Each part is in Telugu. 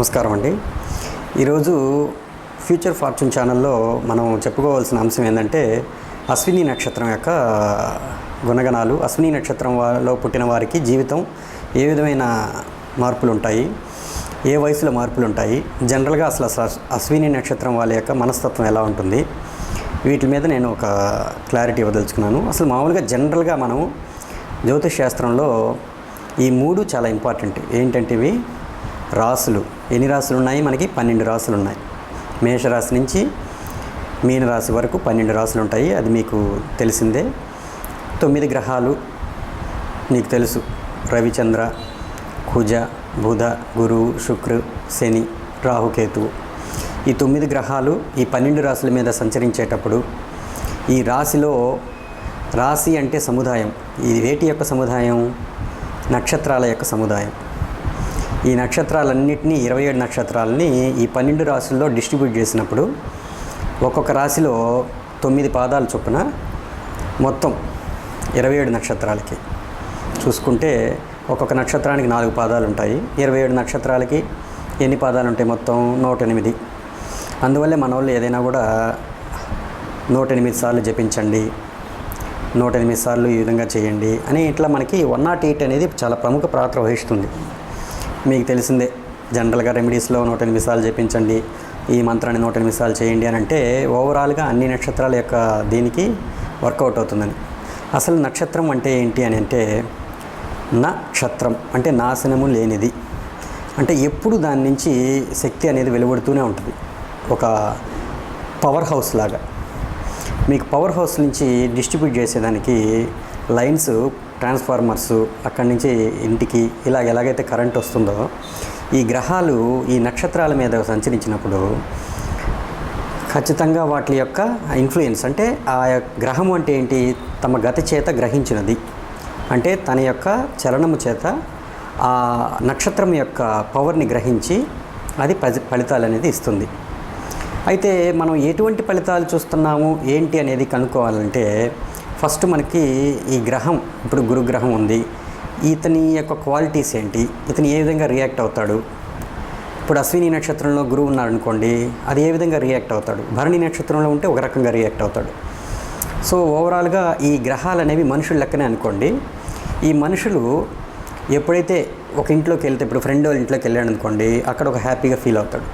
నమస్కారం అండి. ఈరోజు ఫ్యూచర్ ఫార్చ్యూన్ ఛానల్లో మనం చెప్పుకోవాల్సిన అంశం ఏంటంటే అశ్విని నక్షత్రం యొక్క గుణగణాలు. అశ్విని నక్షత్రంలో పుట్టిన వారికి జీవితం ఏ విధమైన మార్పులు ఉంటాయి, ఏ వయసులో మార్పులు ఉంటాయి, జనరల్గా అసలు అశ్విని నక్షత్రం వాళ్ళ యొక్క మనస్తత్వం ఎలా ఉంటుంది, వీటి మీద నేను ఒక క్లారిటీ ఇవ్వదలుచుకున్నాను. అసలు మామూలుగా జనరల్గా మనం జ్యోతిష్ శాస్త్రంలో ఈ మూడు చాలా ఇంపార్టెంట్. ఏంటంటే ఇవి రాసులు. ఎన్ని రాసులు ఉన్నాయి? మనకి 12 రాసులు ఉన్నాయి. మేషరాశి నుంచి మీనరాశి వరకు 12 రాసులు ఉంటాయి. అది మీకు తెలిసిందే. 9 గ్రహాలు మీకు తెలుసు. రవిచంద్ర, కుజ, బుధ, గురువు, శుక్ర, శని, రాహుకేతువు. ఈ 9 గ్రహాలు ఈ 12 రాసుల మీద సంచరించేటప్పుడు ఈ రాశిలో, రాశి అంటే సముదాయం, ఈ వేటి యొక్క సముదాయం? నక్షత్రాల యొక్క సముదాయం. ఈ నక్షత్రాలన్నింటినీ 27 నక్షత్రాలని ఈ 12 రాశుల్లో డిస్ట్రిబ్యూట్ చేసినప్పుడు ఒక్కొక్క రాశిలో 9 పాదాలు చొప్పున మొత్తం 27 నక్షత్రాలకి చూసుకుంటే ఒక్కొక్క నక్షత్రానికి 4 పాదాలు ఉంటాయి. 27 నక్షత్రాలకి ఎన్ని పాదాలు ఉంటాయి? మొత్తం 108. అందువల్లే మన వాళ్ళు ఏదైనా కూడా 108 సార్లు జపించండి, 108 సార్లు ఈ విధంగా చేయండి అని ఇట్లా మనకి 108 అనేది చాలా ప్రముఖ పాత్ర వహిస్తుంది. మీకు తెలిసిందే, జనరల్గా రెమెడీస్లో 108 సార్లు జపించండి, ఈ మంత్రాన్ని 108 సార్లు చేయండి అని అంటే ఓవరాల్గా అన్ని నక్షత్రాల యొక్క దీనికి వర్కౌట్ అవుతుందని. అసలు నక్షత్రం అంటే ఏంటి అని అంటే, నక్షత్రం అంటే నాశనము లేనిది, అంటే ఎప్పుడు దాని నుంచి శక్తి అనేది వెలువడుతూనే ఉంటుంది. ఒక పవర్ హౌస్ లాగా మీకు పవర్ హౌస్ నుంచి డిస్ట్రిబ్యూట్ చేసేదానికి లైన్స్, ట్రాన్స్ఫార్మర్సు, అక్కడి నుంచి ఇంటికి ఎలాగైతే కరెంట్ వస్తుందో, ఈ గ్రహాలు ఈ నక్షత్రాల మీద సంచరించినప్పుడు ఖచ్చితంగా వాటి యొక్క ఇన్ఫ్లుయెన్స్, అంటే ఆ గ్రహం అంటే ఏంటి? తమ గతి చేత గ్రహించినది, అంటే తన యొక్క చలనము చేత ఆ నక్షత్రం యొక్క పవర్ని గ్రహించి అది ఫలితాలు అనేది ఇస్తుంది. అయితే మనం ఎటువంటి ఫలితాలు చూస్తున్నాము ఏంటి అనేది కనుక్కోవాలంటే ఫస్ట్ మనకి ఈ గ్రహం, ఇప్పుడు గురుగ్రహం ఉంది, ఇతని యొక్క క్వాలిటీస్ ఏంటి, ఇతను ఏ విధంగా రియాక్ట్ అవుతాడు. ఇప్పుడు అశ్విని నక్షత్రంలో గురువు ఉన్నారనుకోండి, అది ఏ విధంగా రియాక్ట్ అవుతాడు. భరణి నక్షత్రంలో ఉంటే ఒక రకంగా రియాక్ట్ అవుతాడు. సో ఓవరాల్గా ఈ గ్రహాలు అనేవి మనుషుల లెక్కనే అనుకోండి. ఈ మనుషులు ఎప్పుడైతే ఒక ఇంట్లోకి వెళ్తే, ఇప్పుడు ఫ్రెండ్ వాళ్ళ ఇంట్లోకి వెళ్ళాడు అనుకోండి, అక్కడ ఒక హ్యాపీగా ఫీల్ అవుతాడు.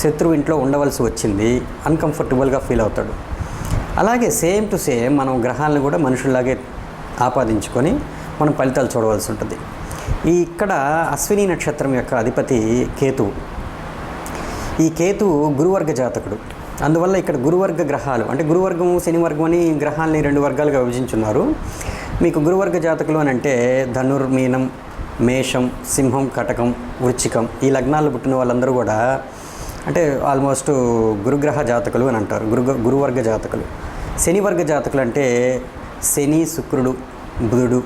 శత్రువు ఇంట్లో ఉండవలసి వచ్చింది, అన్కంఫర్టబుల్గా ఫీల్ అవుతాడు. అలాగే సేమ్ టు సేమ్ మనం గ్రహాలను కూడా మనుషుల్లాగే ఆపాదించుకొని మనం ఫలితాలు చూడవలసి ఉంటుంది. ఇక్కడ అశ్విని నక్షత్రం యొక్క అధిపతి కేతువు. ఈ కేతువు గురువర్గ జాతకుడు. అందువల్ల ఇక్కడ గురువర్గ గ్రహాలు, అంటే గురువర్గము, శనివర్గం అని గ్రహాలని 2 వర్గాలుగా విభజించున్నారు. మీకు గురువర్గ జాతకులు అని అంటే ధనుర్మీనం, మేషం, సింహం, కటకం, వృశ్చికం, ఈ లగ్నాలు పుట్టిన వాళ్ళందరూ కూడా అంటే ఆల్మోస్ట్ గురుగ్రహ జాతకులు అని అంటారు, గురువర్గ జాతకులు. శనివర్గ జాతకులు అంటే శని, శుక్రుడు, బుధుడు,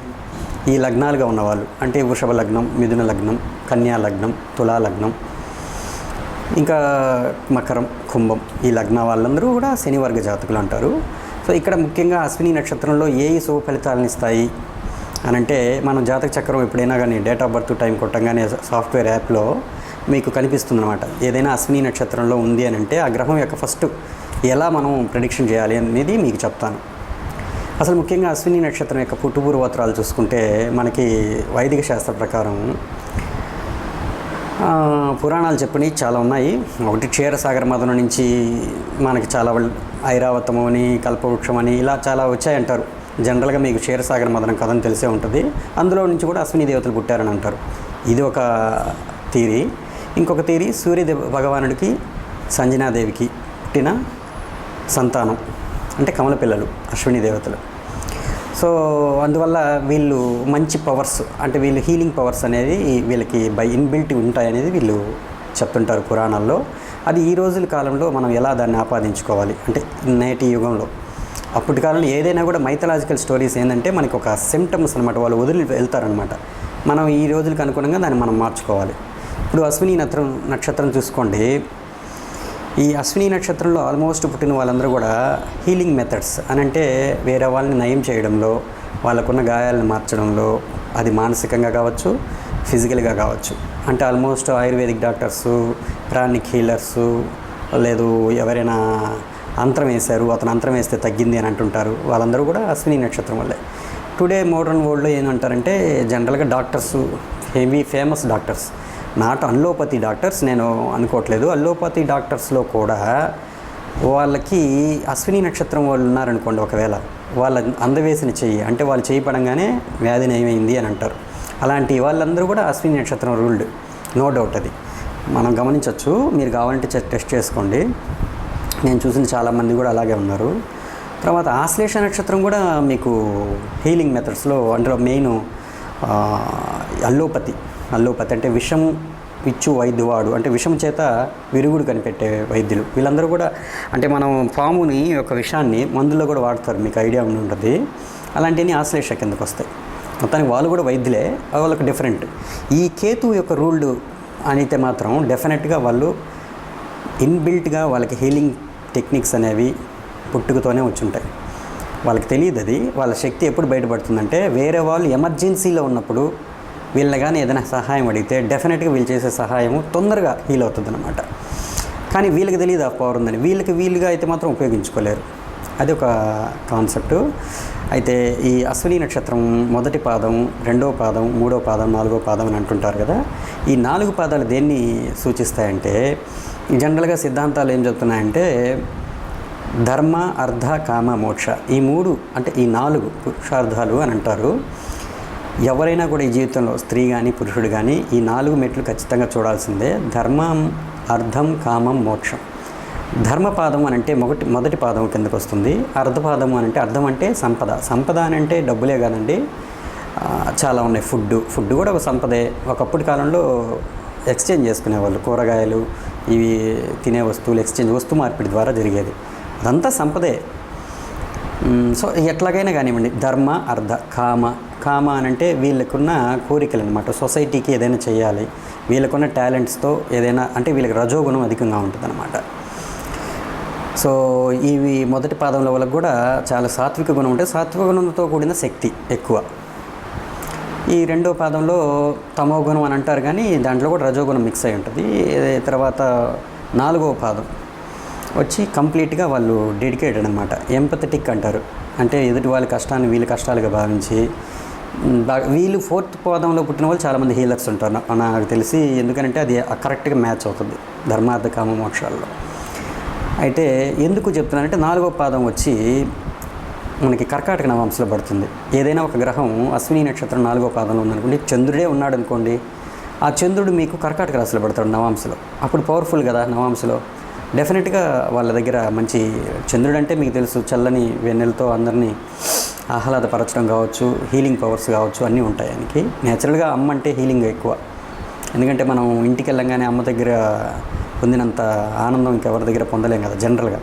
ఈ లగ్నాలుగా ఉన్నవాళ్ళు, అంటే వృషభ లగ్నం, మిథున లగ్నం, కన్యా లగ్నం, తులా లగ్నం, ఇంకా మకరం, కుంభం, ఈ లగ్న వాళ్ళందరూ కూడా శనివర్గ జాతకులు అంటారు. సో ఇక్కడ ముఖ్యంగా అశ్విని నక్షత్రంలో ఏ శుభ ఫలితాలను ఇస్తాయి అని అంటే, మనం జాతక చక్రం ఎప్పుడైనా కానీ డేట్ ఆఫ్ బర్త్ టైం కొట్టంగానే సాఫ్ట్వేర్ యాప్లో మీకు కనిపిస్తుంది అనమాట. ఏదైనా అశ్విని నక్షత్రంలో ఉంది అని అంటే ఆ గ్రహం యొక్క ఫస్ట్ ఎలా మనం ప్రెడిక్షన్ చేయాలి అనేది మీకు చెప్తాను. అసలు ముఖ్యంగా అశ్విని నక్షత్రం యొక్క పుట్టుపూర్వోత్తరాలు చూసుకుంటే మనకి వైదిక శాస్త్ర ప్రకారం పురాణాలు చెప్పినవి చాలా ఉన్నాయి. ఒకటి క్షీరసాగర మదనం నుంచి మనకి చాలా ఐరావతము అని, కల్పవృక్షం అని ఇలా చాలా వచ్చాయంటారు. జనరల్గా మీకు క్షీరసాగర మదనం కథను తెలిసే ఉంటుంది. అందులో నుంచి కూడా అశ్విని దేవతలు పుట్టారని అంటారు. ఇది ఒక థీరీ. ఇంకొక థీరీ, సూర్య భగవానుడికి సంజనాదేవికి పుట్టిన సంతానం, అంటే కమల పిల్లలు అశ్విని దేవతలు. సో అందువల్ల వీళ్ళు మంచి పవర్స్, అంటే వీళ్ళు హీలింగ్ పవర్స్ అనేది వీళ్ళకి ఇన్బిల్ట్ ఉంటాయనేది వీళ్ళు చెప్తుంటారు పురాణాల్లో. అది ఈ రోజుల కాలంలో మనం ఎలా దాన్ని ఆపాదించుకోవాలి అంటే నేటి యుగంలో. అప్పటి కాలంలో ఏదైనా కూడా మైథలాజికల్ స్టోరీస్ ఏంటంటే మనకి ఒక సిమ్టమ్స్ అనమాట, వాళ్ళు వదిలి వెళ్తారనమాట. మనం ఈ రోజులకు అనుగుణంగా దాన్ని మనం మార్చుకోవాలి. ఇప్పుడు అశ్విని నక్షత్రం చూసుకోండి. ఈ అశ్విని నక్షత్రంలో ఆల్మోస్ట్ పుట్టిన వాళ్ళందరూ కూడా హీలింగ్ మెథడ్స్ అని అంటే వేరే వాళ్ళని నయం చేయడంలో, వాళ్ళకున్న గాయాలను మార్చడంలో, అది మానసికంగా కావచ్చు, ఫిజికల్గా కావచ్చు, అంటే ఆల్మోస్ట్ ఆయుర్వేదిక్ డాక్టర్సు, ప్రాణిక్ హీలర్సు, లేదు ఎవరైనా అంతరం వేశారు, అతను అంతరం వేస్తే తగ్గింది అని అంటుంటారు. వాళ్ళందరూ కూడా అశ్విని నక్షత్రం వల్లే. టుడే మోడర్న్ వరల్డ్లో ఏంటంటారంటే జనరల్గా doctors, famous doctors, not allopathy doctors నేను అనుకోవట్లేదు, అల్లోపతి డాక్టర్స్లో కూడా వాళ్ళకి అశ్విని నక్షత్రం వాళ్ళు ఉన్నారనుకోండి, ఒకవేళ వాళ్ళ అందవేసిన చెయ్యి అంటే వాళ్ళు చేయి పడంగానే వ్యాధి నయమైంది అని అంటారు. అలాంటి వాళ్ళందరూ కూడా అశ్విని నక్షత్రం రూల్డ్, నో డౌట్. అది మనం గమనించవచ్చు. మీరు కావాలంటే టెస్ట్ చేసుకోండి. నేను చూసిన చాలామంది కూడా అలాగే ఉన్నారు. తర్వాత ఆశ్లేష నక్షత్రం కూడా మీకు హీలింగ్ మెథడ్స్లో అందులో మెయిన్ అల్లోపతి అంటే విషం ఇచ్చు వైద్యువాడు, అంటే విషం చేత విరుగుడు కనిపెట్టే వైద్యులు. వీళ్ళందరూ కూడా అంటే మనం పాముని యొక్క విషాన్ని మందుల్లో కూడా వాడతారు, మీకు ఐడియా ఉంటుంది. అలాంటివన్నీ ఆశ్లేష కిందకు వస్తాయి. మొత్తానికి వాళ్ళు కూడా వైద్యులే, వాళ్ళకి డిఫరెంట్. ఈ కేతు యొక్క రూల్డ్ అయితే మాత్రం డెఫినెట్గా వాళ్ళు ఇన్బిల్ట్గా వాళ్ళకి హీలింగ్ టెక్నిక్స్ అనేవి పుట్టుకతోనే వచ్చుంటాయి. వాళ్ళకి తెలియదు. అది వాళ్ళ శక్తి ఎప్పుడు బయటపడుతుందంటే వేరే వాళ్ళు ఎమర్జెన్సీలో ఉన్నప్పుడు వీళ్ళని కానీ ఏదైనా సహాయం అడిగితే డెఫినెట్గా వీళ్ళు చేసే సహాయము తొందరగా హీల్ అవుతుంది అన్నమాట. కానీ వీళ్ళకి తెలియదు ఆ పవర్ ఉందని. వీళ్ళుగా అయితే మాత్రం ఉపయోగించుకోలేరు. అది ఒక కాన్సెప్టు. అయితే ఈ అశ్విని నక్షత్రం మొదటి పాదం, రెండవ పాదం, మూడవ పాదం, నాలుగో పాదం అని అంటుంటారు కదా. ఈ 4 పాదాలు దేన్ని సూచిస్తాయంటే జనరల్గా సిద్ధాంతాలు ఏం చెప్తున్నాయంటే ధర్మ, అర్థ, కామ, మోక్ష, ఈ 3 అంటే ఈ 4 పురుషార్థాలు అని అంటారు. ఎవరైనా కూడా ఈ జీవితంలో స్త్రీ కానీ పురుషుడు కానీ ఈ 4 మెట్లు ఖచ్చితంగా చూడాల్సిందే. ధర్మం, అర్థం, కామం, మోక్షం. ధర్మపాదం అని అంటే మొదటి పాదం కిందకు వస్తుంది. అర్ధపాదం అని అంటే అర్థం అంటే సంపద అని అంటే డబ్బులే కాదండి, చాలా ఉన్నాయి. ఫుడ్ కూడా ఒక సంపదే. ఒకప్పటి కాలంలో ఎక్స్చేంజ్ చేసుకునేవాళ్ళు, కూరగాయలు ఇవి తినే వస్తువులు ఎక్స్చేంజ్, వస్తు మార్పిడి ద్వారా జరిగేది. అదంతా సంపదే. సో ఎట్లాగైనా కానివ్వండి, ధర్మ, అర్థ, కామ అని అంటే వీళ్ళకున్న కోరికలు అనమాట. సొసైటీకి ఏదైనా చేయాలి, వీళ్ళకున్న టాలెంట్స్తో ఏదైనా అంటే వీళ్ళకి రజోగుణం అధికంగా ఉంటుంది అనమాట. సో ఇవి మొదటి పాదంలో వాళ్ళకి కూడా చాలా సాత్విక గుణం ఉంటుంది. సాత్విక గుణంతో కూడిన శక్తి ఎక్కువ. ఈ రెండో పాదంలో తమో గుణం అని అంటారు, కానీ దాంట్లో కూడా రజోగుణం మిక్స్ అయి ఉంటుంది. తర్వాత 4వ పాదం వచ్చి కంప్లీట్గా వాళ్ళు డెడికేటెడ్ అనమాట. ఎంపథెటిక్ అంటారు, అంటే ఎదుటి వాళ్ళ కష్టాన్ని వీళ్ళ కష్టాలుగా భావించి వీళ్ళు 4th పాదంలో పుట్టిన వాళ్ళు చాలామంది హీలర్స్ ఉంటారు నాకు తెలిసి. ఎందుకంటే అది కరెక్ట్గా మ్యాచ్ అవుతుంది ధర్మార్థ కామ మోక్షాల్లో. అయితే ఎందుకు చెప్తున్నానంటే 4వ పాదం వచ్చి మనకి కర్కాటక నవాంశలో పడుతుంది. ఏదైనా ఒక గ్రహం అశ్విని నక్షత్రం 4వ పాదంలో ఉందనుకోండి, చంద్రుడే ఉన్నాడు అనుకోండి, ఆ చంద్రుడు మీకు కర్కాటక రాశిలో పడతాడు నవాంశలో. అప్పుడు పవర్ఫుల్ కదా నవాంశలో. డెఫినెట్గా వాళ్ళ దగ్గర మంచి చంద్రుడు అంటే మీకు తెలుసు, చల్లని వెన్నెలతో అందరినీ ఆహ్లాదపరచడం కావచ్చు, హీలింగ్ పవర్స్ కావచ్చు, అన్నీ ఉంటాయి ఆయనకి. నేచురల్గా అమ్మ అంటే హీలింగ్ ఎక్కువ. ఎందుకంటే మనం ఇంటికి వెళ్ళంగానే అమ్మ దగ్గర పొందినంత ఆనందం ఇంకెవరి దగ్గర పొందలేం కదా జనరల్గా.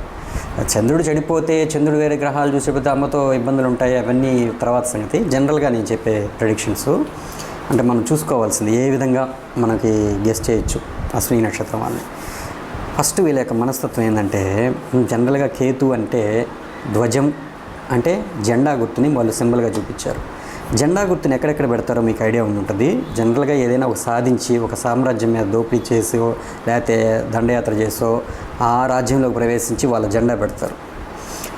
చంద్రుడు చెడిపోతే, చంద్రుడు వేరే గ్రహాలు చూసిపోతే అమ్మతో ఇబ్బందులు ఉంటాయి, అవన్నీ తర్వాత సంగతి. జనరల్గా నేను చెప్పే ప్రెడిక్షన్స్ అంటే మనం చూసుకోవాల్సింది ఏ విధంగా మనకి గెస్ చేయొచ్చు అశ్విని నక్షత్రం వాళ్ళని. ఫస్ట్ వీళ్ళ యొక్క మనస్తత్వం ఏంటంటే జనరల్గా కేతు అంటే ధ్వజం అంటే జెండా గుర్తుని వాళ్ళు సింబల్గా చూపించారు. జెండా గుర్తుని ఎక్కడెక్కడ పెడతారో మీకు ఐడియా ఉంటుంది. జనరల్గా ఏదైనా ఒక సాధించి ఒక సామ్రాజ్యం మీద దోపిడీ చేసో లేకపోతే దండయాత్ర చేసో ఆ రాజ్యంలోకి ప్రవేశించి వాళ్ళ జెండా పెడతారు.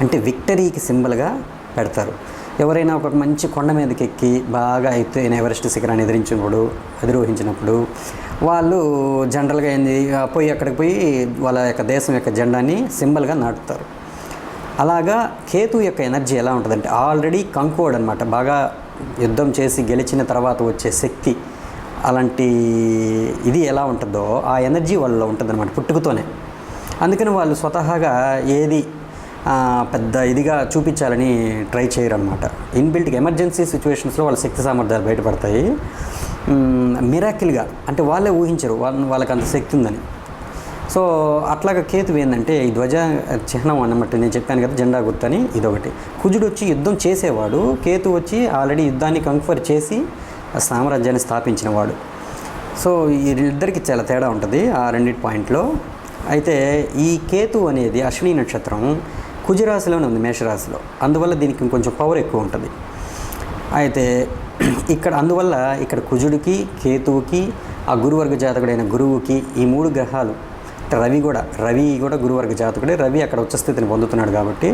అంటే విక్టరీకి సింబల్గా పెడతారు. ఎవరైనా ఒక మంచి కొండ మీదకి ఎక్కి బాగా ఎత్తైన ఎవరెస్ట్ శిఖరాన్ని అధిరోహించినప్పుడు వాళ్ళు జనరల్గా ఏంది పోయి అక్కడికి పోయి వాళ్ళ యొక్క దేశం యొక్క జెండాని సింబల్గా నాటుతారు. అలాగా కేతు యొక్క ఎనర్జీ ఎలా ఉంటుందంటే ఆల్రెడీ కంకోడ్ అనమాట. బాగా యుద్ధం చేసి గెలిచిన తర్వాత వచ్చే శక్తి, అలాంటి ఇది ఎలా ఉంటుందో ఆ ఎనర్జీ వాళ్ళలో ఉంటుందన్నమాట పుట్టుకతోనే. అందుకని వాళ్ళు స్వతహాగా ఏది పెద్ద ఇదిగా చూపించాలని ట్రై చేయరు అనమాట. ఇన్బిల్ట్గా ఎమర్జెన్సీ సిచ్యువేషన్స్లో వాళ్ళ శక్తి సామర్థ్యాలు బయటపడతాయి. మిరాకిల్గా అంటే వాళ్ళే ఊహించరు వాళ్ళకి అంత శక్తి ఉందని. సో అట్లాగా కేతు ఏంటంటే ఈ ధ్వజ చిహ్నం అన్నమాట. నేను చెప్పాను కదా జెండా గుర్తని, ఇదొకటి. కుజుడు వచ్చి యుద్ధం చేసేవాడు, కేతు వచ్చి ఆల్రెడీ యుద్ధాన్ని కంఫర్ చేసి సామ్రాజ్యాన్ని స్థాపించినవాడు. సో వీళ్ళిద్దరికి చాలా తేడా ఉంటుంది ఆ రెండింటి పాయింట్లో. అయితే ఈ కేతు అనేది అశ్విని నక్షత్రం కుజరాశిలోనే ఉంది, మేషరాశిలో. అందువల్ల దీనికి ఇంకొంచెం పవర్ ఎక్కువ ఉంటుంది. అయితే అందువల్ల ఇక్కడ కుజుడికి కేతువుకి ఆ గురువర్గ జాతకుడైన గురువుకి ఈ 3 గ్రహాలు, రవి కూడా గురువర్గ జాతకుడే. రవి అక్కడ ఉచ్చస్థితిని పొందుతున్నాడు కాబట్టి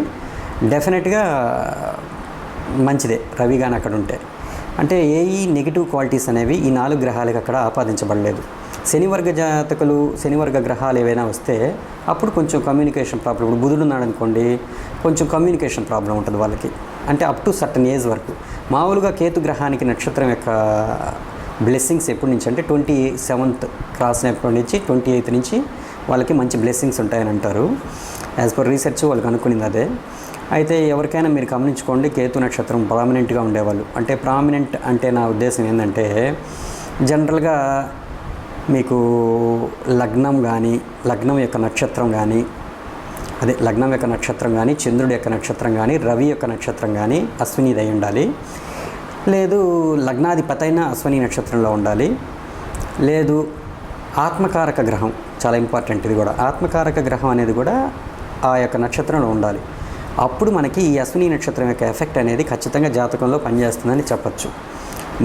డెఫినెట్గా మంచిదే రవి కానీ అక్కడ ఉంటే. అంటే ఈ నెగిటివ్ క్వాలిటీస్ అనేవి ఈ 4 గ్రహాలకి అక్కడ ఆపాదించబడలేదు. శనివర్గ జాతకులు, శనివర్గ గ్రహాలు ఏవైనా వస్తే అప్పుడు కొంచెం కమ్యూనికేషన్ ప్రాబ్లం. ఇప్పుడు బుధుడు ఉన్నాడు అనుకోండి, కొంచెం కమ్యూనికేషన్ ప్రాబ్లం ఉంటుంది వాళ్ళకి, అంటే అప్ టు సర్టన్ ఏజ్ వరకు. మామూలుగా కేతు గ్రహానికి నక్షత్రం యొక్క బ్లెస్సింగ్స్ ఎప్పటి నుంచి అంటే 27th క్రాస్ అయినప్పటి నుంచి 28th నుంచి వాళ్ళకి మంచి బ్లెస్సింగ్స్ ఉంటాయని అంటారు. యాజ్ పర్ రీసెర్చ్ వాళ్ళకి అనుకునింది అదే. అయితే ఎవరికైనా మీరు గమనించుకోండి, కేతు నక్షత్రం ప్రామినెంట్గా ఉండేవాళ్ళు. అంటే ప్రామినెంట్ అంటే నా ఉద్దేశం ఏంటంటే జనరల్గా మీకు లగ్నం యొక్క నక్షత్రం కానీ, లగ్నం యొక్క నక్షత్రం కానీ, చంద్రుడి యొక్క నక్షత్రం కానీ, రవి యొక్క నక్షత్రం కానీ అశ్వినిది అయి ఉండాలి. లేదు లగ్నాధిపతి అయిన అశ్విని నక్షత్రంలో ఉండాలి. లేదు ఆత్మకారక గ్రహం, చాలా ఇంపార్టెంట్ ఇది కూడా. ఆత్మకారక గ్రహం అనేది కూడా ఆ యొక్క నక్షత్రంలో ఉండాలి. అప్పుడు మనకి ఈ అశ్విని నక్షత్రం యొక్క ఎఫెక్ట్ అనేది ఖచ్చితంగా జాతకంలో పనిచేస్తుందని చెప్పచ్చు.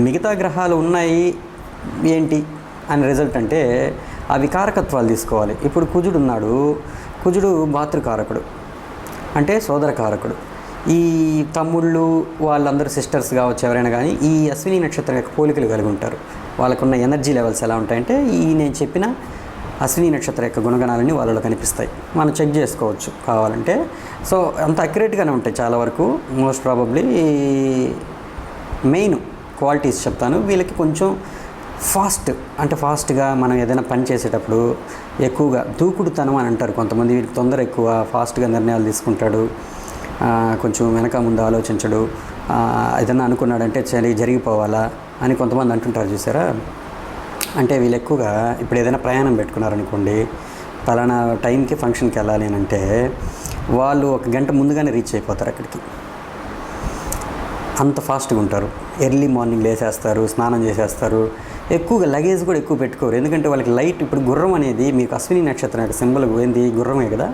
మిగతా గ్రహాలు ఉన్నాయి ఏంటి అని రిజల్ట్ అంటే అవి కారకత్వాలు తీసుకోవాలి. ఇప్పుడు కుజుడు ఉన్నాడు, కుజుడు భాతృకారకుడు అంటే సోదరకారకుడు. ఈ తమ్ముళ్ళు వాళ్ళందరూ సిస్టర్స్ కావచ్చు ఎవరైనా కానీ ఈ అశ్విని నక్షత్రం యొక్క పోలికలు కలిగి ఉంటారు. వాళ్ళకున్న ఎనర్జీ లెవెల్స్ ఎలా ఉంటాయంటే నేను చెప్పిన అశ్విని నక్షత్రం యొక్క గుణగణాలన్నీ వాళ్ళలో కనిపిస్తాయి. మనం చెక్ చేసుకోవచ్చు కావాలంటే. సో అంత అక్యురేట్గానే ఉంటాయి చాలా వరకు. మోస్ట్ ప్రాబబ్లీ మెయిన్ క్వాలిటీస్ చెప్తాను. వీళ్ళకి కొంచెం ఫాస్ట్గా మనం ఏదైనా పని చేసేటప్పుడు ఎక్కువగా దూకుడుతనం అని అంటారు కొంతమంది. వీళ్ళకి తొందర ఎక్కువ, ఫాస్ట్గా నిర్ణయాలు తీసుకుంటాడు, కొంచెం వెనక ముందు ఆలోచించడు. ఏదైనా అనుకున్నాడంటే జరిగిపోవాలా అని కొంతమంది అంటుంటారు చూసారా. అంటే వీళ్ళు ఎక్కువగా ఇప్పుడు ఏదైనా ప్రయాణం పెట్టుకున్నారనుకోండి, పలానా టైంకి ఫంక్షన్కి వెళ్ళాలి అని అంటే వాళ్ళు 1 గంట ముందుగానే రీచ్ అయిపోతారు అక్కడికి. అంత ఫాస్ట్గా ఉంటారు. ఎర్లీ మార్నింగ్ లేసేస్తారు, స్నానం చేసేస్తారు. ఎక్కువగా లగేజ్ కూడా ఎక్కువ పెట్టుకోరు, ఎందుకంటే వాళ్ళకి లైట్. ఇప్పుడు గుర్రం అనేది మీకు అశ్విని నక్షత్రం యొక్క సింబల్ ఏంది? గుర్రమే కదా.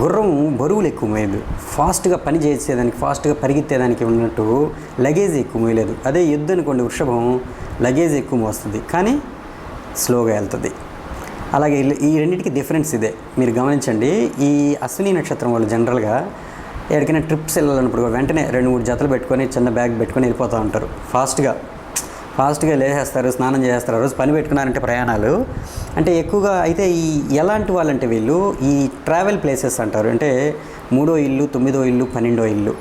గుర్రం బరువులు ఎక్కువ మోయదు, ఫాస్ట్గా పని చేసేదానికి, ఫాస్ట్గా పరిగెత్తేదానికి ఉన్నట్టు లగేజ్ ఎక్కువ మోయలేదు. అదే ఎద్దు అనుకోండి, వృషభం లగేజ్ ఎక్కువ మోస్తుంది కానీ స్లోగా వెళ్తుంది. అలాగే ఈ రెండింటికి డిఫరెన్స్ ఇదే, మీరు గమనించండి. ఈ అశ్విని నక్షత్రం వాళ్ళు జనరల్గా ఎక్కడికైనా ట్రిప్స్ వెళ్ళాలన్నప్పుడు వెంటనే 2-3 జతలు పెట్టుకొని చిన్న బ్యాగ్ పెట్టుకొని వెళ్ళిపోతూ ఉంటారు. ఫాస్ట్గా లేచేస్తారు, స్నానం చేస్తారు. ఆ రోజు పని పెట్టుకున్నారంటే ప్రయాణాలు అంటే ఎక్కువగా. అయితే ఈ ఎలాంటి వాళ్ళంటే వీళ్ళు ఈ ట్రావెల్ ప్లేసెస్ అంటారు. అంటే 3వ ఇల్లు, 9వ ఇల్లు, 12వ ఇల్లు,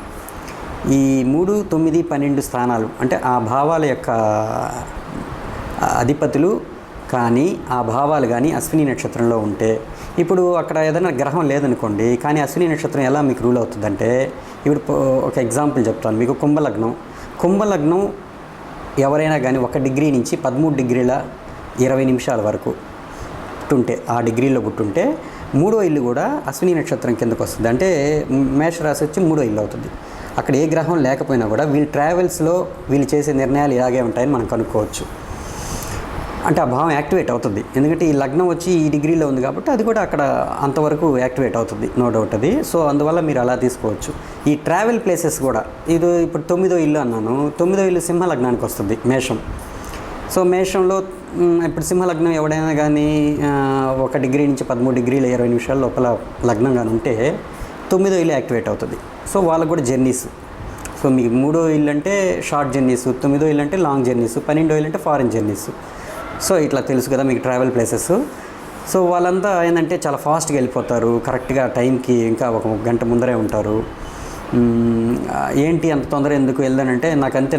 ఈ 3, 9, 12 స్థానాలు అంటే ఆ భావాల యొక్క అధిపతులు కానీ, ఆ భావాలు కానీ అశ్విని నక్షత్రంలో ఉంటే, ఇప్పుడు అక్కడ ఏదైనా గ్రహం లేదనుకోండి కానీ అశ్విని నక్షత్రం ఎలా మీకు రూల్ అవుతుందంటే, ఇప్పుడు ఒక ఎగ్జాంపుల్ చెప్తాను మీకు. కుంభలగ్నం ఎవరైనా కానీ 1 డిగ్రీ నుంచి 13 డిగ్రీల 20 నిమిషాల వరకు పుట్టుంటే, ఆ డిగ్రీలో పుట్టుంటే 3వ ఇల్లు కూడా అశ్విని నక్షత్రం కిందకు వస్తుంది. అంటే మేషరాశి వచ్చి 3వ ఇల్లు అవుతుంది. అక్కడ ఏ గ్రహం లేకపోయినా కూడా వీళ్ళు ట్రావెల్స్లో వీళ్ళు చేసే నిర్ణయాలు ఇలాగే ఉంటాయని మనం కనుక్కోవచ్చు. అంటే ఆ భావం యాక్టివేట్ అవుతుంది, ఎందుకంటే ఈ లగ్నం వచ్చి ఈ డిగ్రీలో ఉంది కాబట్టి అది కూడా అక్కడ అంతవరకు యాక్టివేట్ అవుతుంది, నో డౌట్ అది. సో అందువల్ల మీరు అలా తీసుకోవచ్చు. ఈ ట్రావెల్ ప్లేసెస్ కూడా ఇప్పుడు 9వ ఇల్లు అన్నాను. 9వ ఇల్లు సింహ లగ్నానికి వస్తుంది, మేషం. సో మేషంలో ఇప్పుడు సింహ లగ్నం ఎవడైనా కానీ 1 డిగ్రీ నుంచి 13 డిగ్రీల 20 నిమిషాల లోపల లగ్నం కానీ ఉంటే 9వ ఇల్లు యాక్టివేట్ అవుతుంది. సో వాళ్ళకు కూడా జర్నీస్. సో మీకు 3వ ఇల్లు అంటే షార్ట్ జర్నీస్, 9వ ఇల్లు అంటే లాంగ్ జర్నీస్, 12వ ఇల్లు అంటే ఫారిన్ జర్నీస్. సో ఇట్లా తెలుసు కదా మీకు ట్రావెల్ ప్లేసెస్. సో వాళ్ళంతా ఏంటంటే చాలా ఫాస్ట్గా వెళ్ళిపోతారు, కరెక్ట్గా టైంకి ఇంకా 1 గంట ముందరే ఉంటారు. ఏంటి అంత తొందర ఎందుకు వెళ్దానంటే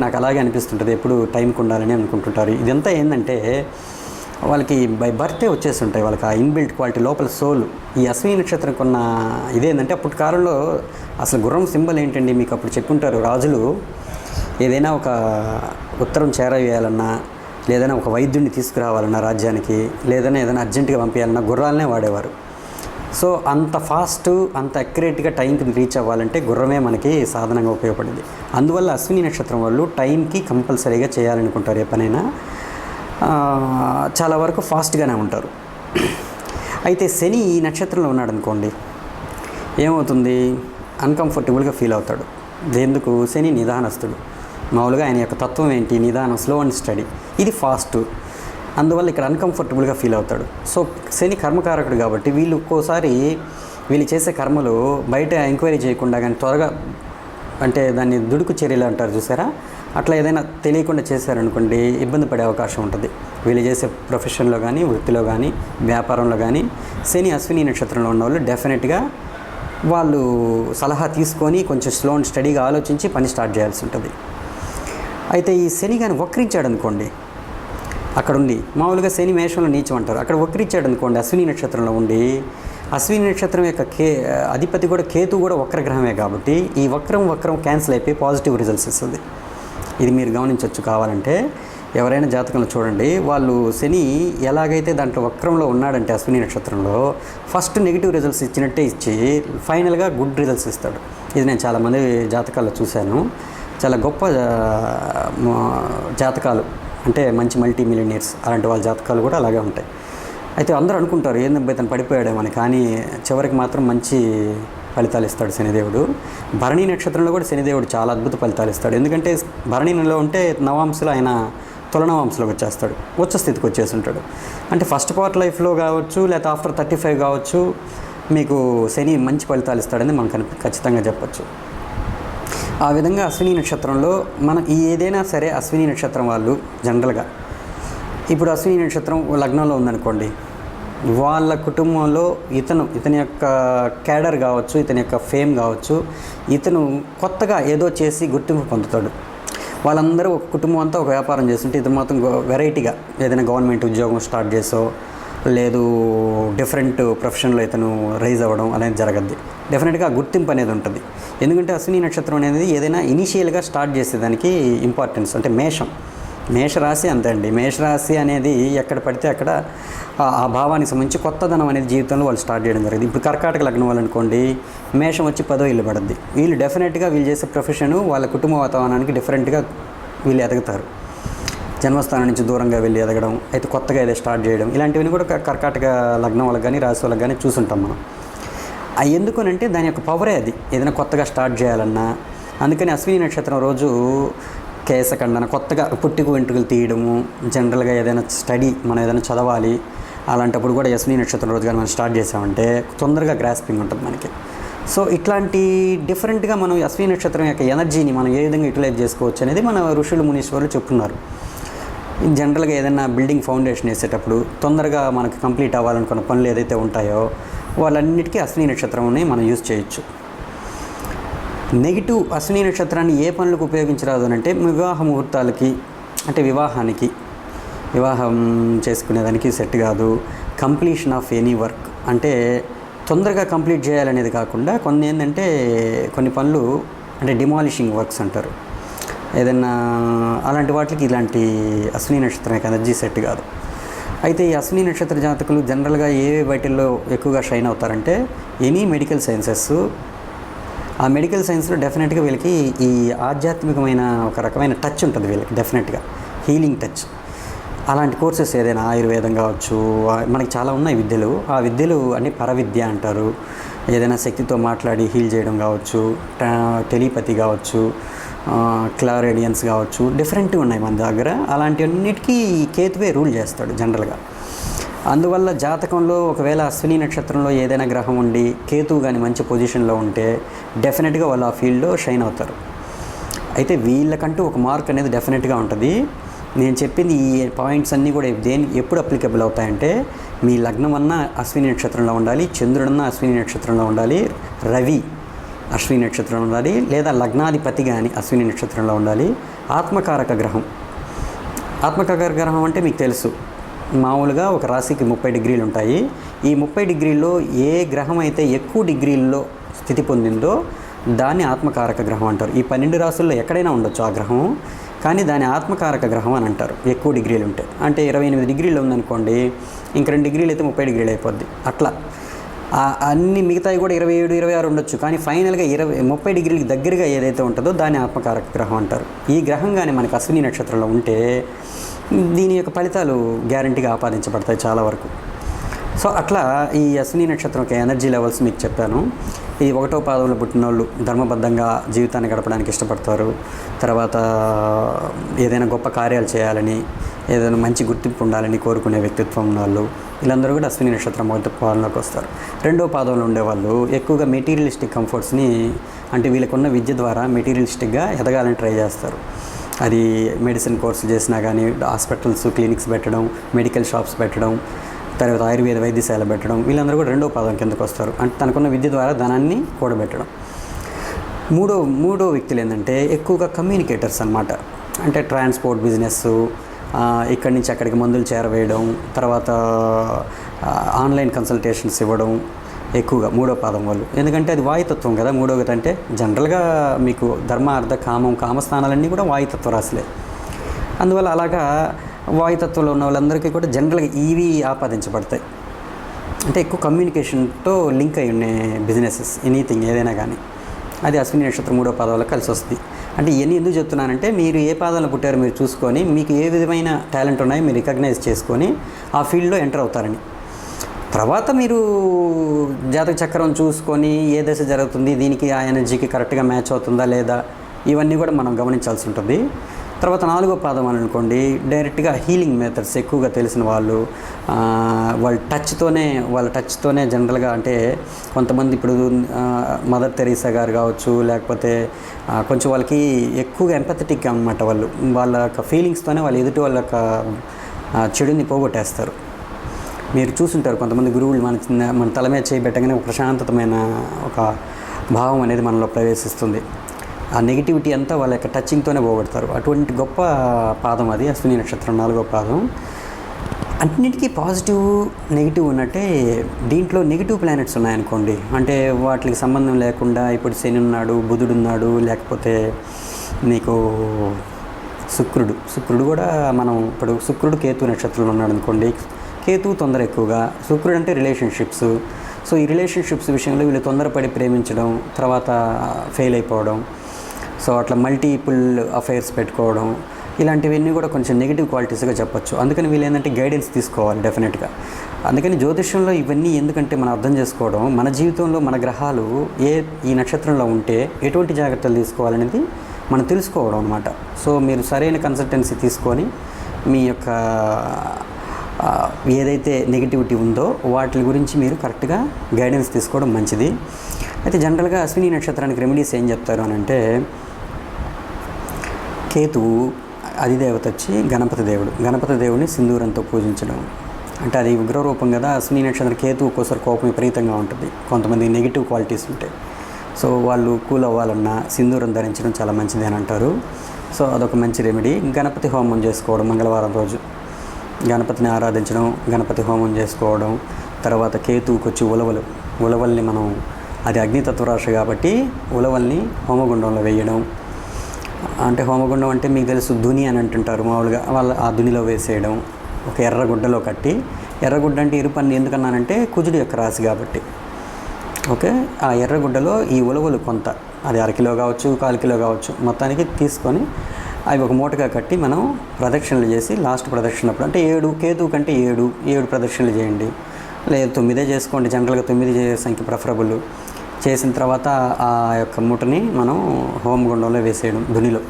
నాకు అలాగే అనిపిస్తుంటుంది, ఎప్పుడు టైంకి ఉండాలని అనుకుంటుంటారు. ఇదంతా ఏంటంటే వాళ్ళకి బై బర్త్డే వచ్చేసి ఉంటాయి, వాళ్ళకి ఆ ఇన్బిల్ట్ క్వాలిటీ లోపల సోల్. ఈ అశ్విని నక్షత్రం కొన్న ఇదేంటంటే అప్పటి కాలంలో అసలు గుర్రం సింబల్ ఏంటండి మీకు అప్పుడు చెప్పుంటారు రాజులు. ఏదైనా ఒక ఉత్తరం చేరవేయాలన్నా, లేదైనా ఒక వైద్యుడిని తీసుకురావాలన్నా రాజ్యానికి, ఏదైనా అర్జెంటుగా పంపించాలన్నా గుర్రాలనే వాడేవారు. సో అంత ఫాస్ట్, అంత అక్యురేట్గా టైంకి రీచ్ అవ్వాలంటే గుర్రమే మనకి సాధనంగా ఉపయోగపడింది. అందువల్ల అశ్విని నక్షత్రం వాళ్ళు టైంకి కంపల్సరీగా చేయాలనుకుంటారు ఏ పనైనా. చాలా వరకు ఫాస్ట్గానే ఉంటారు. అయితే శని ఈ నక్షత్రంలో ఉన్నాడు అనుకోండి, ఏమవుతుంది? అన్కంఫర్టబుల్గా ఫీల్ అవుతాడు. ఎందుకు? శని నిదానస్తుడు. మామూలుగా ఆయన యొక్క తత్వం ఏంటి? నిదానం, స్లో అండ్ స్టడీ. ఇది ఫాస్ట్. అందువల్ల ఇక్కడ అన్కంఫర్టబుల్గా ఫీల్ అవుతాడు. సో శని కర్మకారకుడు కాబట్టి వీళ్ళు ఒక్కోసారి వీళ్ళు చేసే కర్మలు బయట ఎంక్వైరీ చేయకుండా కానీ త్వరగా అంటే దాన్ని దుడుకు చర్యలు అంటారు చూసారా, అట్లా ఏదైనా తెలియకుండా చేశారనుకోండి ఇబ్బంది పడే అవకాశం ఉంటుంది. వీళ్ళు చేసే ప్రొఫెషన్లో కానీ వృత్తిలో కానీ వ్యాపారంలో కానీ శని అశ్విని నక్షత్రంలో ఉన్న వాళ్ళు డెఫినెట్గా వాళ్ళు సలహా తీసుకొని కొంచెం స్లో అండ్ స్టడీగా ఆలోచించి పని స్టార్ట్ చేయాల్సి ఉంటుంది. అయితే ఈ శని కానీ వక్రించాడు అనుకోండి, అక్కడుండి మామూలుగా శని మేషంలో నీచం అంటారు, అక్కడ వక్రించాడు అనుకోండి అశ్విని నక్షత్రంలో ఉండి, అశ్విని నక్షత్రం యొక్క అధిపతి కూడా కేతు కూడా వక్రగ్రహమే కాబట్టి ఈ వక్రం క్యాన్సిల్ అయిపోయి పాజిటివ్ రిజల్ట్స్ ఇస్తుంది. ఇది మీరు గమనించవచ్చు. కావాలంటే ఎవరైనా జాతకంలో చూడండి, వాళ్ళు శని ఎలాగైతే దాంట్లో వక్రంలో ఉన్నాడంటే అశ్విని నక్షత్రంలో ఫస్ట్ నెగిటివ్ రిజల్ట్స్ ఇచ్చినట్టే ఇచ్చి ఫైనల్గా గుడ్ రిజల్ట్స్ ఇస్తాడు. ఇది నేను చాలామంది జాతకాల్లో చూశాను. చాలా గొప్ప జాతకాలు అంటే మంచి మల్టీ మిలియనీర్స్ అలాంటి వాళ్ళ జాతకాలు కూడా అలాగే ఉంటాయి. అయితే అందరూ అనుకుంటారు ఏందబ్బా ఇతను పడిపోయాడేమని, కానీ చివరికి మాత్రం మంచి ఫలితాలు ఇస్తాడు శనిదేవుడు. భరణి నక్షత్రంలో కూడా శనిదేవుడు చాలా అద్భుత ఫలితాలు ఇస్తాడు. ఎందుకంటే భరణిలో ఉంటే నవాంశలో ఆయన తులనవాంశలోకి వచ్చేస్తాడు, ఉచ్చ స్థితికి వచ్చేసి ఉంటాడు. అంటే ఫస్ట్ పార్ట్ లైఫ్లో కావచ్చు లేకపోతే ఆఫ్టర్ 35 కావచ్చు మీకు శని మంచి ఫలితాలు ఇస్తాడని మనం ఖచ్చితంగా చెప్పచ్చు. ఆ విధంగా అశ్విని నక్షత్రంలో మనం ఏదైనా సరే అశ్విని నక్షత్రం వాళ్ళు జనరల్గా ఇప్పుడు అశ్విని నక్షత్రం లగ్నంలో ఉందనుకోండి, వాళ్ళ కుటుంబంలో ఇతని యొక్క క్యాడర్ కావచ్చు, ఇతని యొక్క ఫేమ్ కావచ్చు, ఇతను కొత్తగా ఏదో చేసి గుర్తింపు పొందుతాడు. వాళ్ళందరూ ఒక కుటుంబం అంతా ఒక వ్యాపారం చేస్తుంటే ఇతను మాత్రం వెరైటీగా ఏదైనా గవర్నమెంట్ ఉద్యోగం స్టార్ట్ చేసో లేదు డిఫరెంట్ ప్రొఫెషన్లో ఇతను రైజ్ అవ్వడం అనేది జరగద్ది. డెఫినెట్గా గుర్తింపు అనేది ఉంటుంది. ఎందుకంటే అశ్విని నక్షత్రం అనేది ఏదైనా ఇనీషియల్గా స్టార్ట్ చేసేదానికి ఇంపార్టెన్స్. అంటే మేషరాశి అంతే అండి. మేషరాశి అనేది ఎక్కడ పడితే అక్కడ ఆ భావానికి సంబంధించి కొత్తదనం అనేది జీవితంలో వాళ్ళు స్టార్ట్ చేయడం జరిగింది. ఇప్పుడు కర్కాటక లగ్నం వాళ్ళు అనుకోండి, మేషం వచ్చి 10వ ఇల్లు పడుద్ది. వీళ్ళు డెఫినెట్గా వీళ్ళు చేసే ప్రొఫెషను వాళ్ళ కుటుంబ వాతావరణానికి డిఫరెంట్గా వీళ్ళు ఎదుగుతారు. జన్మస్థానం నుంచి దూరంగా వెళ్ళి ఎదగడం, అయితే కొత్తగా ఏదో స్టార్ట్ చేయడం, ఇలాంటివన్నీ కూడా కర్కాటక లగ్నం వాళ్ళకి కానీ రాశి వాళ్ళకి కానీ చూసుంటాం మనం. అవి ఎందుకనంటే దాని యొక్క పవరే అది, ఏదైనా కొత్తగా స్టార్ట్ చేయాలన్నా. అందుకని అశ్విని నక్షత్రం రోజు కేశఖండన, కొత్తగా పుట్టుకు వెంట్రుకలు తీయడము, జనరల్గా ఏదైనా స్టడీ మనం ఏదైనా చదవాలి అలాంటప్పుడు కూడా అశ్విని నక్షత్రం రోజు కానీ మనం స్టార్ట్ చేసామంటే తొందరగా గ్రాస్పింగ్ ఉంటుంది మనకి. సో ఇట్లాంటి డిఫరెంట్గా మనం అశ్విని నక్షత్రం యొక్క ఎనర్జీని మనం ఏ విధంగా యూటిలైజ్ చేసుకోవచ్చు అనేది మన ఋషులు మునీశ్వరులు చెప్తున్నారు. జనరల్గా ఏదైనా బిల్డింగ్ ఫౌండేషన్ వేసేటప్పుడు తొందరగా మనకు కంప్లీట్ అవ్వాలనుకున్న పనులు ఏదైతే ఉంటాయో వాళ్ళన్నిటికీ అశ్విని నక్షత్రంని మనం యూజ్ చేయొచ్చు. నెగిటివ్ అశ్విని నక్షత్రాన్ని ఏ పనులకు ఉపయోగించరాదు అంటే వివాహ ముహూర్తాలకి, అంటే వివాహం చేసుకునేదానికి సెట్ కాదు. కంప్లీషన్ ఆఫ్ ఎనీ వర్క్ అంటే తొందరగా కంప్లీట్ చేయాలనేది కాకుండా కొన్ని పనులు అంటే డిమాలిషింగ్ వర్క్స్ అంటారు, ఏదైనా అలాంటి వాటికి ఇలాంటి అశ్విని నక్షత్రం యొక్క ఎనర్జీ సెట్ కాదు. అయితే ఈ అశ్విని నక్షత్ర జాతకులు జనరల్గా ఏ వాటిల్లో ఎక్కువగా షైన్ అవుతారంటే ఎనీ మెడికల్ సైన్సెస్. ఆ మెడికల్ సైన్స్లో డెఫినెట్గా వీళ్ళకి ఈ ఆధ్యాత్మికమైన ఒక రకమైన టచ్ ఉంటుంది వీళ్ళకి, డెఫినెట్గా హీలింగ్ టచ్. అలాంటి కోర్సెస్ ఏదైనా ఆయుర్వేదం కావచ్చు, మనకి చాలా ఉన్నాయి విద్యలు. ఆ విద్యలు అన్ని పరవిద్య అంటారు. ఏదైనా శక్తితో మాట్లాడి హీల్ చేయడం కావచ్చు, టెలిపతి కావచ్చు, క్లారేడియన్స్ కావచ్చు, డిఫరెంట్గా ఉన్నాయి మన దగ్గర. అలాంటివన్నిటికీ కేతువే రూల్ చేస్తాడు జనరల్గా. అందువల్ల జాతకంలో ఒకవేళ అశ్విని నక్షత్రంలో ఏదైనా గ్రహం ఉండి కేతువు కానీ మంచి పొజిషన్లో ఉంటే డెఫినెట్గా వాళ్ళు ఆ ఫీల్డ్లో షైన్ అవుతారు. అయితే వీళ్ళకంటూ ఒక మార్క్ అనేది డెఫినెట్గా ఉంటుంది. నేను చెప్పింది ఈ పాయింట్స్ అన్నీ కూడా ఎప్పుడు అప్లికబుల్ అవుతాయంటే మీ లగ్నం అన్నా అశ్విని నక్షత్రంలో ఉండాలి, చంద్రుడన్నా అశ్విని నక్షత్రంలో ఉండాలి, రవి అశ్విని నక్షత్రంలో ఉండాలి, లేదా లగ్నాధిపతి కానీ అశ్విని నక్షత్రంలో ఉండాలి. ఆత్మకారక గ్రహం అంటే మీకు తెలుసు, మామూలుగా ఒక రాశికి 30 డిగ్రీలు ఉంటాయి. ఈ 30 డిగ్రీల్లో ఏ గ్రహం అయితే ఎక్కువ డిగ్రీల్లో స్థితి పొందిందో దాన్ని ఆత్మకారక గ్రహం అంటారు. ఈ 12 రాశుల్లో ఎక్కడైనా ఉండొచ్చు ఆ గ్రహం, కానీ దాని ఆత్మకారక గ్రహం అని అంటారు ఎక్కువ డిగ్రీలు ఉంటే. అంటే 28 డిగ్రీలు ఉందనుకోండి, ఇంక 2 డిగ్రీలు అయితే 30 డిగ్రీలు అయిపోద్ది. అట్లా అన్ని మిగతాయి కూడా 27, 26 ఉండొచ్చు, కానీ ఫైనల్గా 30 డిగ్రీలకి దగ్గరగా ఏదైతే ఉంటుందో దాన్ని ఆత్మకారక గ్రహం అంటారు. ఈ గ్రహం కానీ మనకి అశ్విని నక్షత్రంలో ఉంటే దీని యొక్క ఫలితాలు గ్యారంటీగా ఆపాదించబడతాయి చాలా వరకు. సో అట్లా ఈ అశ్విని నక్షత్రం యొక్క ఎనర్జీ లెవెల్స్ మీకు చెప్పాను. ఈ 1వ పాదంలో పుట్టిన వాళ్ళు ధర్మబద్ధంగా జీవితాన్ని గడపడానికి ఇష్టపడతారు. తర్వాత ఏదైనా గొప్ప కార్యాలు చేయాలని, ఏదైనా మంచి గుర్తింపు ఉండాలని కోరుకునే వ్యక్తిత్వం ఉన్న వాళ్ళు, వీళ్ళందరూ కూడా అశ్విని నక్షత్రం 1వ పాదంలోకి వస్తారు. 2వ పాదంలో ఉండేవాళ్ళు ఎక్కువగా మెటీరియలిస్టిక్ కంఫర్ట్స్ని, అంటే వీళ్ళకున్న విద్య ద్వారా మెటీరియలిస్టిక్గా ఎదగాలని ట్రై చేస్తారు. అది మెడిసిన్ కోర్సులు చేసినా కానీ, హాస్పిటల్స్ క్లినిక్స్ పెట్టడం, మెడికల్ షాప్స్ పెట్టడం, తర్వాత ఆయుర్వేద వైద్యశాల పెట్టడం, వీళ్ళందరూ కూడా 2వ పాదం కిందకు వస్తారు. అంటే తనకున్న విద్య ద్వారా ధనాన్ని కూడబెట్టడం. మూడో వ్యక్తులు ఏంటంటే ఎక్కువగా కమ్యూనికేటర్స్ అన్నమాట. అంటే ట్రాన్స్పోర్ట్ బిజినెస్, ఇక్కడి నుంచి అక్కడికి మందులు చేరవేయడం, తర్వాత ఆన్లైన్ కన్సల్టేషన్స్ ఇవ్వడం ఎక్కువగా 3వ పాదం వాళ్ళు. ఎందుకంటే అది వాయుతత్వం కదా. 3వది అంటే జనరల్గా మీకు ధర్మ అర్థ కామస్థానాలన్నీ కూడా వాయుతత్వ రాశులే. అందువల్ల అలాగా వాయుతత్వంలో ఉన్న వాళ్ళందరికీ కూడా జనరల్గా ఇవి ఆపాదించబడతాయి. అంటే ఎక్కువ కమ్యూనికేషన్తో లింక్ అయి ఉండే బిజినెసెస్, ఎనీథింగ్ ఏదైనా కానీ అది అశ్విని నక్షత్రం 3వ పాదంలో కలిసి వస్తుంది. అంటే ఇవన్నీ ఎందుకు చెప్తున్నానంటే మీరు ఏ పాదంలో పుట్టారో మీరు చూసుకొని, మీకు ఏ విధమైన టాలెంట్ ఉన్నాయో మీరు రికగ్నైజ్ చేసుకొని ఆ ఫీల్డ్లో ఎంటర్ అవుతారని. తర్వాత మీరు జాతక చక్రం చూసుకొని ఏ దశ జరుగుతుంది, దీనికి ఆ ఎనర్జీకి కరెక్ట్గా మ్యాచ్ అవుతుందా లేదా, ఇవన్నీ కూడా మనం గమనించాల్సి ఉంటుంది. తర్వాత 4వ పాదం అని అనుకోండి, డైరెక్ట్గా హీలింగ్ మెథడ్స్ ఎక్కువగా తెలిసిన వాళ్ళు, వాళ్ళ టచ్తోనే జనరల్గా, అంటే కొంతమంది ఇప్పుడు మదర్ తెరీసా గారు కావచ్చు, లేకపోతే కొంచెం వాళ్ళకి ఎక్కువగా ఎంపథెటిక్ అనమాట. వాళ్ళ యొక్క ఫీలింగ్స్తోనే వాళ్ళు ఎదుటి వాళ్ళ యొక్క చెడుని పోగొట్టేస్తారు. మీరు చూసుంటారు కొంతమంది గురువులు మన తల మీద చేయబెట్టగానే ఒక ప్రశాంతమైన ఒక భావం అనేది మనలో ప్రవేశిస్తుంది. ఆ నెగిటివిటీ అంతా వాళ్ళ యొక్క టచింగ్తోనే పోగొడతారు. అటువంటి గొప్ప పాదం అది అశ్విని నక్షత్రం 4వ పాదం. అన్నిటికీ పాజిటివ్ నెగిటివ్ ఉన్నట్టే దీంట్లో నెగిటివ్ ప్లానెట్స్ ఉన్నాయనుకోండి, అంటే వాటికి సంబంధం లేకుండా ఇప్పుడు శని ఉన్నాడు, బుధుడు ఉన్నాడు, లేకపోతే మీకు శుక్రుడు కూడా, మనం ఇప్పుడు శుక్రుడు కేతు నక్షత్రంలో ఉన్నాడు అనుకోండి, కేతువు తొందర ఎక్కువగా. శుక్రుడు అంటే రిలేషన్షిప్స్. సో ఈ రిలేషన్షిప్స్ విషయంలో వీళ్ళు తొందరపడి ప్రేమించడం, తర్వాత ఫెయిల్ అయిపోవడం, సో అట్లా మల్టిపుల్ అఫైర్స్ పెట్టుకోవడం, ఇలాంటివన్నీ కూడా కొంచెం నెగిటివ్ క్వాలిటీస్గా చెప్పొచ్చు. అందుకని వీళ్ళు ఏంటంటే గైడెన్స్ తీసుకోవాలి డెఫినెట్గా. అందుకని జ్యోతిష్యంలో ఇవన్నీ ఎందుకంటే మనం అర్థం చేసుకోవడం, మన జీవితంలో మన గ్రహాలు ఈ నక్షత్రంలో ఉంటే ఎటువంటి జాగ్రత్తలు తీసుకోవాలనేది మనం తెలుసుకోవడం అనమాట. సో మీరు సరైన కన్సల్టెన్సీ తీసుకొని మీ యొక్క ఏదైతే నెగిటివిటీ ఉందో వాటి గురించి మీరు కరెక్ట్గా గైడెన్స్ తీసుకోవడం మంచిది. అయితే జనరల్గా అశ్విని నక్షత్రానికి రెమెడీస్ ఏం చెప్తారు అని అంటే, కేతువు అధిదేవత వచ్చి గణపతి దేవుడిని సింధూరంతో పూజించడం. అంటే అది ఉగ్రరూపం కదా. అశ్విని నక్షత్రం కేతువు ఒక్కోసారి కోపం విపరీతంగా ఉంటుంది, కొంతమంది నెగిటివ్ క్వాలిటీస్ ఉంటాయి. సో వాళ్ళు కూల్ అవ్వాలన్నా సింధూరం ధరించడం చాలా మంచిది అని అంటారు. సో అదొక మంచి రెమెడీ. గణపతి హోమం చేసుకోవడం, మంగళవారం రోజు గణపతిని ఆరాధించడం, గణపతి హోమం చేసుకోవడం. తర్వాత కేతువుకి వచ్చి ఉలవల్ని మనం, అది అగ్నితత్వ రాశి కాబట్టి ఉలవల్ని హోమగుండంలో వేయడం. అంటే హోమగుండం అంటే మీకు తెలుసు దుని అని అంటుంటారు మామూలుగా, ఆ దునిలో వేసేయడం, ఒక ఎర్రగుడ్డలో కట్టి. ఎర్రగుడ్డ అంటే ఎరుపన్ని ఎందుకన్నానంటే కుజుడు యొక్క రాశి కాబట్టి. ఓకే, ఆ ఎర్రగుడ్డలో ఈ ఉలవలు కొంత, అది 1/2 కిలో కావచ్చు, 1/4 కిలో కావచ్చు, మొత్తానికి తీసుకొని అవి ఒక మూటగా కట్టి మనం ప్రదక్షిణలు చేసి, లాస్ట్ ప్రదక్షిణప్పుడు అంటే 7 కేతువు కంటే 7 ప్రదక్షిణలు చేయండి, లేదు 9 చేసుకోండి. జనరల్గా 9 సంఖ్య ప్రిఫరబుల్. చేసిన తర్వాత ఆ యొక్క మూటని మనం హోమగుండంలో వేసేయడం దునిలో.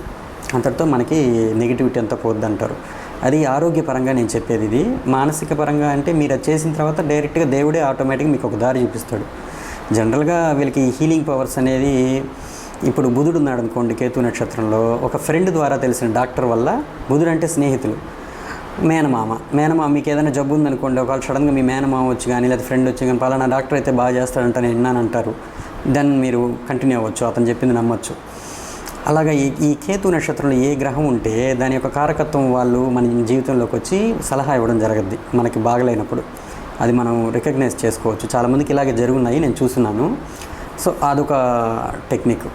అంతటితో మనకి నెగిటివిటీ అంతా పోద్ది అంటారు. అది ఆరోగ్యపరంగా నేను చెప్పేది. ఇది మానసిక పరంగా అంటే మీరు అది చేసిన తర్వాత డైరెక్ట్గా దేవుడే ఆటోమేటిక్గా మీకు ఒక దారి చూపిస్తాడు. జనరల్గా వీళ్ళకి హీలింగ్ పవర్స్ అనేది, ఇప్పుడు బుధుడు ఉన్నాడు అనుకోండి కేతు నక్షత్రంలో, ఒక ఫ్రెండ్ ద్వారా తెలిసిన డాక్టర్ వల్ల, బుధుడు అంటే స్నేహితులు, మేనమామ మీకు ఏదైనా జబ్బు ఉందనుకోండి, ఒకవేళ సడన్గా మీ మేనమామ వచ్చి కానీ లేదా ఫ్రెండ్ వచ్చి కానీ పలానా డాక్టర్ అయితే బాగా చేస్తాడంట నేను విన్నానంటారు, దెన్ మీరు కంటిన్యూ అవ్వచ్చు, అతను చెప్పింది నమ్మచ్చు. అలాగా ఈ కేతు నక్షత్రంలో ఏ గ్రహం ఉంటే దాని యొక్క కారకత్వం వాళ్ళు మన జీవితంలోకి వచ్చి సలహా ఇవ్వడం జరగద్ది మనకి బాగలేనప్పుడు. అది మనం రికగ్నైజ్ చేసుకోవచ్చు. చాలామందికి ఇలాగే జరుగున్నాయి, నేను చూస్తున్నాను. సో అదొక టెక్నిక్.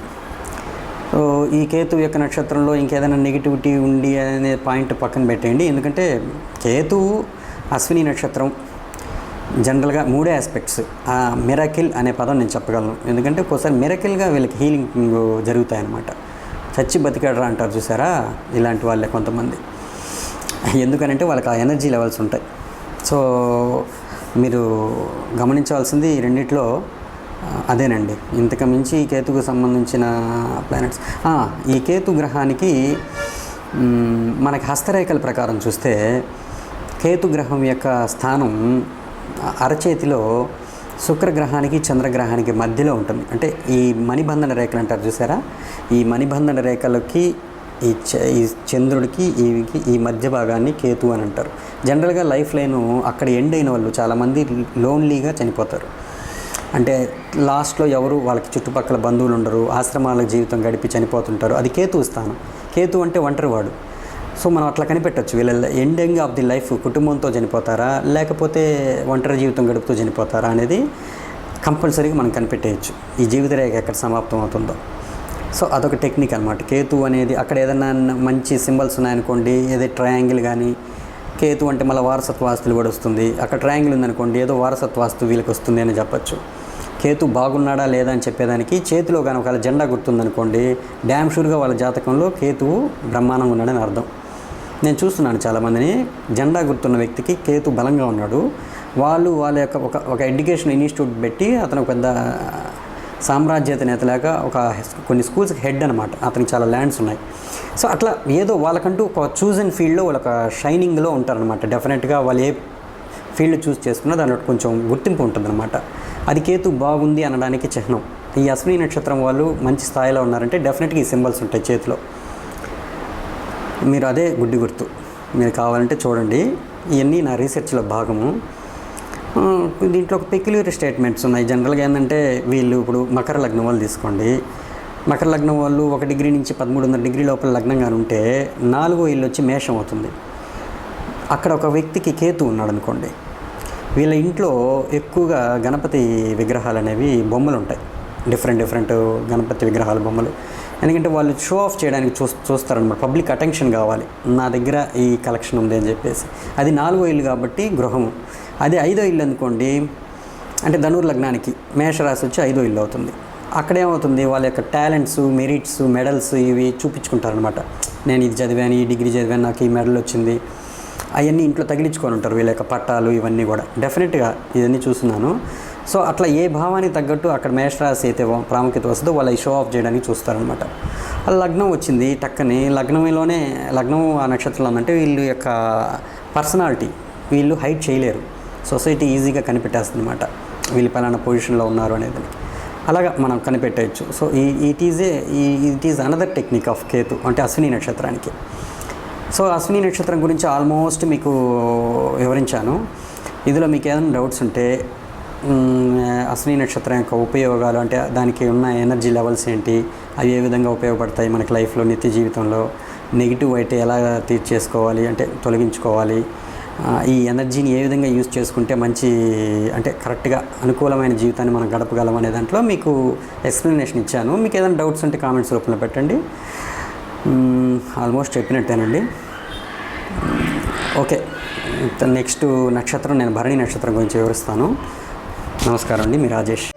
సో ఈ కేతు యొక్క నక్షత్రంలో ఇంకేదైనా నెగిటివిటీ ఉంది అనే పాయింట్ పక్కన పెట్టేయండి. ఎందుకంటే కేతువు అశ్విని నక్షత్రం జనరల్గా 3 ఆస్పెక్ట్స్. ఆ మిరాకిల్ అనే పదం నేను చెప్పగలను. ఎందుకంటే ఒక్కోసారి మిరాకిల్గా వీళ్ళకి హీలింగ్ జరుగుతాయన్నమాట. చచ్చి బతికాడరా అంటారు చూసారా, ఇలాంటి వాళ్ళే కొంతమంది. ఎందుకనంటే వాళ్ళకి ఆ ఎనర్జీ లెవెల్స్ ఉంటాయి. సో మీరు గమనించవలసింది ఈ రెండిట్లో అదేనండి. ఇంతకు మించి కేతుకు సంబంధించిన ప్లానెట్స్ ఈ కేతు గ్రహానికి మనకి హస్తరేఖల ప్రకారం చూస్తే కేతు గ్రహం యొక్క స్థానం అరచేతిలో శుక్రగ్రహానికి చంద్రగ్రహానికి మధ్యలో ఉంటుంది. అంటే ఈ మణిబంధన రేఖలు అంటారు చూసారా, ఈ మణిబంధన రేఖలకి ఈ చంద్రుడికి ఈ మధ్య భాగాన్ని కేతు అని అంటారు. జనరల్గా లైఫ్ లైను అక్కడ ఎండ్ అయిన వాళ్ళు చాలామంది లోన్లీగా చనిపోతారు. అంటే లాస్ట్లో ఎవరు వాళ్ళకి చుట్టుపక్కల బంధువులు ఉండరు, ఆశ్రమాలకు జీవితం గడిపి చనిపోతుంటారు. అది కేతు స్థానం. కేతు అంటే ఒంటరివాడు. సో మనం అట్లా కనిపెట్టవచ్చు, వీళ్ళ ఎండింగ్ ఆఫ్ ది లైఫ్ కుటుంబంతో చనిపోతారా లేకపోతే ఒంటరి జీవితం గడుపుతూ చనిపోతారా అనేది కంపల్సరీగా మనం కనిపెట్టేయచ్చు, ఈ జీవిత రేఖ ఎక్కడ సమాప్తం అవుతుందో. సో అదొక టెక్నిక్ అనమాట. కేతు అనేది అక్కడ ఏదైనా మంచి సింబల్స్ ఉన్నాయనుకోండి, ఏదో ట్రయాంగిల్ కానీ, కేతు అంటే మళ్ళీ వారసత్వ ఆస్తులు కూడా వస్తుంది. అక్కడ ట్రయాంగిల్ ఉందనుకోండి, ఏదో వారసత్వ ఆస్తు వీళ్ళకి వస్తుంది అని చెప్పచ్చు. కేతు బాగున్నాడా లేదా అని చెప్పేదానికి చేతిలో కానీ ఒకవేళ జెండా గుర్తుందనుకోండి, డ్యామ్ షూర్గా వాళ్ళ జాతకంలో కేతువు బ్రహ్మాండంగా ఉన్నాడని అర్థం. నేను చూస్తున్నాను చాలామందిని, జెండా గుర్తున్న వ్యక్తికి కేతు బలంగా ఉన్నాడు, వాళ్ళ యొక్క ఒక ఎడ్యుకేషన్ ఇన్స్టిట్యూట్ పెట్టి అతను పెద్ద సామ్రాజ్యత నేతలాగా కొన్ని స్కూల్స్కి హెడ్ అనమాట. అతనికి చాలా ల్యాండ్స్ ఉన్నాయి. సో అట్లా ఏదో వాళ్ళకంటూ ఒక చూజన్ ఫీల్డ్లో వాళ్ళొక షైనింగ్లో ఉంటారనమాట. డెఫినెట్గా వాళ్ళు ఏ ఫీల్డ్ చూస్ చేసుకున్నా దాంట్లో కొంచెం గుర్తింపు ఉంటుందన్నమాట. అది కేతు బాగుంది అనడానికి చిహ్నం. ఈ అశ్విని నక్షత్రం వాళ్ళు మంచి స్థాయిలో ఉన్నారంటే డెఫినెట్గా ఈ సింబల్స్ ఉంటాయి చేతిలో. మీరు అదే గుడ్డి గుర్తు, మీరు కావాలంటే చూడండి. ఇవన్నీ నా రీసెర్చ్లో భాగము. దీంట్లో ఒక పెక్యులర్ స్టేట్మెంట్స్ ఉన్నాయి. జనరల్గా ఏంటంటే వీళ్ళు ఇప్పుడు మకర లగ్నం వాళ్ళు తీసుకోండి. మకర లగ్నం వాళ్ళు 1 డిగ్రీ నుంచి 13.5 డిగ్రీ లోపల లగ్నంగా ఉంటే 4వ ఇల్లు వచ్చి మేషం అవుతుంది. అక్కడ ఒక వ్యక్తికి కేతు ఉన్నాడు అనుకోండి, వీళ్ళ ఇంట్లో ఎక్కువగా గణపతి విగ్రహాలు అనేవి బొమ్మలు ఉంటాయి. డిఫరెంట్ గణపతి విగ్రహాల బొమ్మలు. ఎందుకంటే వాళ్ళు షో ఆఫ్ చేయడానికి చూస్తారనమాట. పబ్లిక్ అటెన్షన్ కావాలి, నా దగ్గర ఈ కలెక్షన్ ఉంది అని చెప్పేసి. అది 4వ ఇల్లు కాబట్టి గృహము. అది 5వ ఇల్లు అనుకోండి, అంటే ధనుర్ లగ్నానికి మేషరాశి వచ్చి 5వ ఇల్లు అవుతుంది. అక్కడేమవుతుంది, వాళ్ళ యొక్క టాలెంట్స్, మెరిట్స్, మెడల్స్ ఇవి చూపించుకుంటారనమాట. నేను ఇది చదివాను, ఈ డిగ్రీ చదివాను, నాకు ఈ మెడల్ వచ్చింది, అవన్నీ ఇంట్లో తగిలించుకొని ఉంటారు. వీళ్ళ యొక్క పట్టాలు ఇవన్నీ కూడా డెఫినెట్గా ఇవన్నీ చూస్తున్నాను. సో అట్లా ఏ భావానికి తగ్గట్టు అక్కడ మేషరాశి అయితే ప్రాముఖ్యత వస్తుందో వాళ్ళు ఈ షో ఆఫ్ చేయడానికి చూస్తారనమాట. వాళ్ళ లగ్నం వచ్చింది టక్కని, లగ్నం ఆ నక్షత్రంలో ఉందంటే వీళ్ళు యొక్క పర్సనాలిటీ వీళ్ళు హైడ్ చేయలేరు. సొసైటీ ఈజీగా కనిపెట్టేస్తుంది అనమాట, వీళ్ళు పలానా పొజిషన్లో ఉన్నారు అనేది. అలాగా మనం కనిపెట్టేయచ్చు. So it is another technique of Ketu, అంటే అశ్విని నక్షత్రానికి. సో అశ్విని నక్షత్రం గురించి ఆల్మోస్ట్ మీకు వివరించాను. ఇందులో మీకు ఏదైనా డౌట్స్ ఉంటే అశ్విని నక్షత్రం యొక్క ఉపయోగాలు, అంటే దానికి ఉన్న ఎనర్జీ లెవెల్స్ ఏంటి, అవి ఏ విధంగా ఉపయోగపడతాయి మనకి లైఫ్లో, నిత్య జీవితంలో నెగిటివ్ అయితే ఎలా తీర్చేసుకోవాలి, అంటే తొలగించుకోవాలి, ఈ ఎనర్జీని ఏ విధంగా యూజ్ చేసుకుంటే మంచి, అంటే కరెక్ట్గా అనుకూలమైన జీవితాన్ని మనం గడపగలం అనే దాంట్లో మీకు ఎక్స్ప్లెనేషన్ ఇచ్చాను. మీకు ఏదైనా డౌట్స్ ఉంటే కామెంట్స్ రూపంలో పెట్టండి. ఆల్మోస్ట్ చెప్పినట్టేనండి. ఓకే, నెక్స్ట్ నక్షత్రం నేను భరణి నక్షత్రం గురించి వివరిస్తాను. నమస్కారం అండి, మీ రాజేష్.